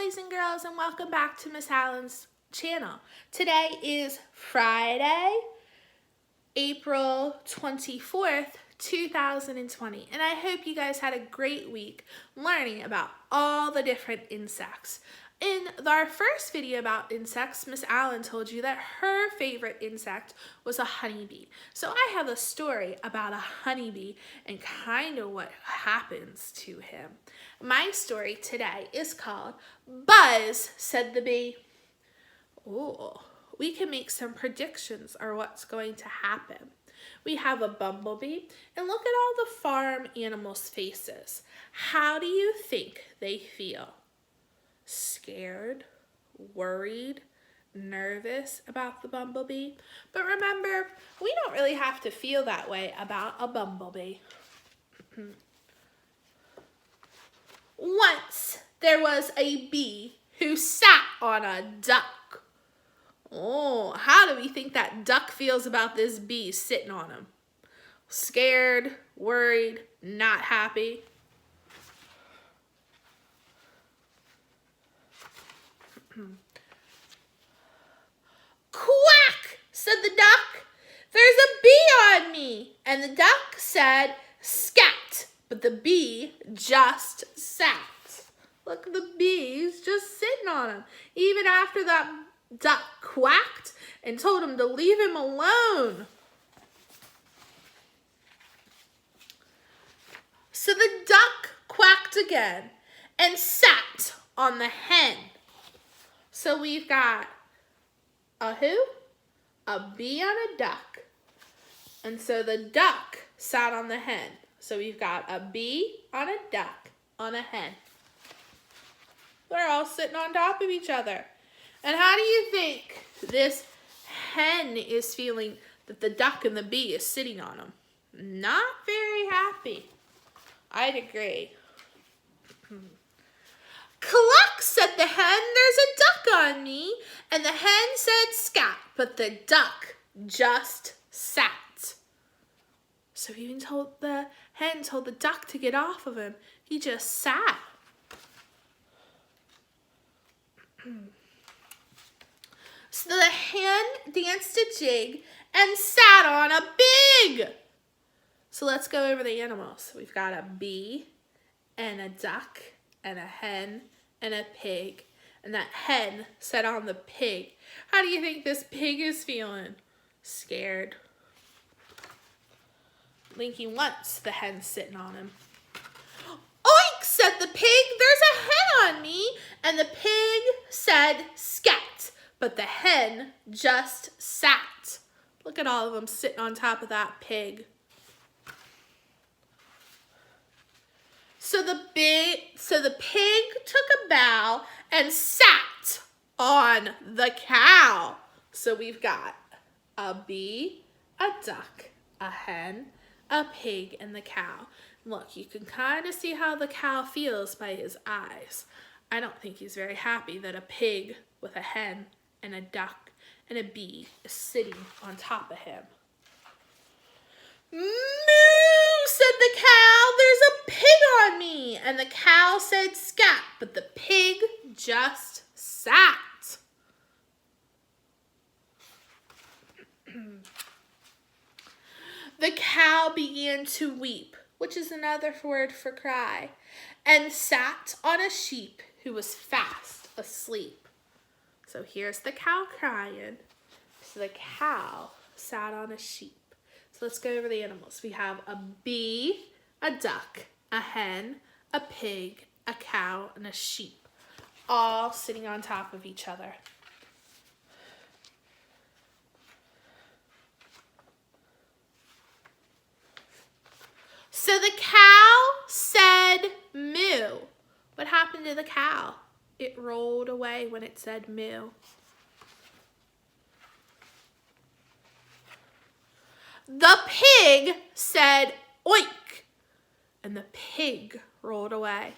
boys and girls, and welcome back to Miss Allen's channel. Today is Friday, April 24th, 2020, and I hope you guys had a great week learning about all the different insects. In our first video about insects, Miss Allen told you that her favorite insect was a honeybee. So I have a story about a honeybee and kind of what happens to him. My story today is called Buzz Said the Bee. Oh, we can make some predictions on what's going to happen. We have a bumblebee, and look at all the farm animals' faces. How do you think they feel? Scared, worried, nervous about the bumblebee? But remember, we don't really have to feel that way about a bumblebee. Once there was a bee who sat on a duck. Oh, how do we think that duck feels about this bee sitting on him? Scared, worried, not happy? Quack, said the duck. There's a bee on me. And the duck said, scat. But the bee just sat. Look, the bee's just sitting on him. Even after that duck quacked and told him to leave him alone. So the duck quacked again and sat on the hen. So we've got a who? A bee on a duck. And so the duck sat on the hen. So we've got a bee on a duck on a hen. They're all sitting on top of each other. And how do you think this hen is feeling that the duck and the bee is sitting on them? Not very happy. I'd agree. Cluck, said the hen, there's a duck on me. And the hen said scat, but the duck just sat. So even the hen told the duck to get off of him. He just sat. So the hen danced a jig and sat on a pig. So let's go over the animals. We've got a bee and a duck and a hen and a pig. And that hen sat on the pig. How do you think this pig is feeling? Scared. Blinking once, the hen's sitting on him. Oink, said the pig, there's a hen on me. And the pig said scat, but the hen just sat. Look at all of them sitting on top of that pig. So the pig took a bow and sat on the cow. So we've got a bee, a duck, a hen, a pig, and the cow. Look, you can kind of see how the cow feels by his eyes. I don't think he's very happy that a pig with a hen and a duck and a bee is sitting on top of him. Moo, said the cow, there's a pig on me. And the cow said scat, but the pig just sat. The cow began to weep, which is another word for cry, and sat on a sheep who was fast asleep. So here's the cow crying. So the cow sat on a sheep. So let's go over the animals. We have a bee, a duck, a hen, a pig, a cow, and a sheep, all sitting on top of each other. So the cow said moo. What happened to the cow? It rolled away when it said moo. The pig said oink, and the pig rolled away.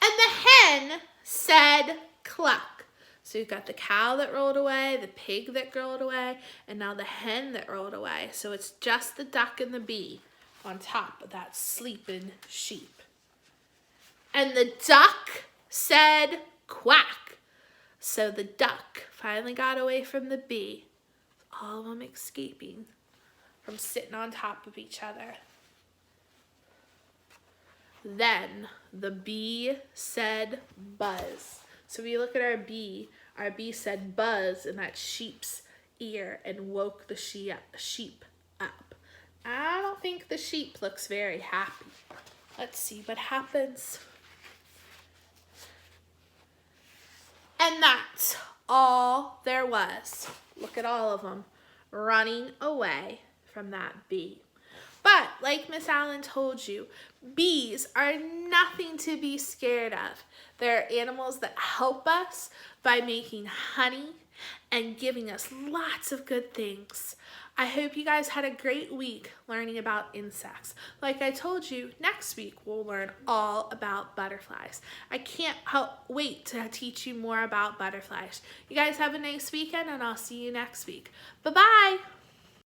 And the hen said cluck. So you've got the cow that rolled away, the pig that rolled away, and now the hen that rolled away. So it's just the duck and the bee on top of that sleeping sheep. And the duck said quack. So the duck finally got away from the bee. All of them escaping from sitting on top of each other. Then the bee said buzz. So we look at our bee said buzz in that sheep's ear and woke the sheep up. I don't think the sheep looks very happy. Let's see what happens. And that's all there was. Look at all of them running away from that bee. But like Miss Allen told you, bees are nothing to be scared of. They're animals that help us by making honey and giving us lots of good things. I hope you guys had a great week learning about insects. Like I told you, next week we'll learn all about butterflies. I can't wait to teach you more about butterflies. You guys have a nice weekend, and I'll see you next week. Bye-bye.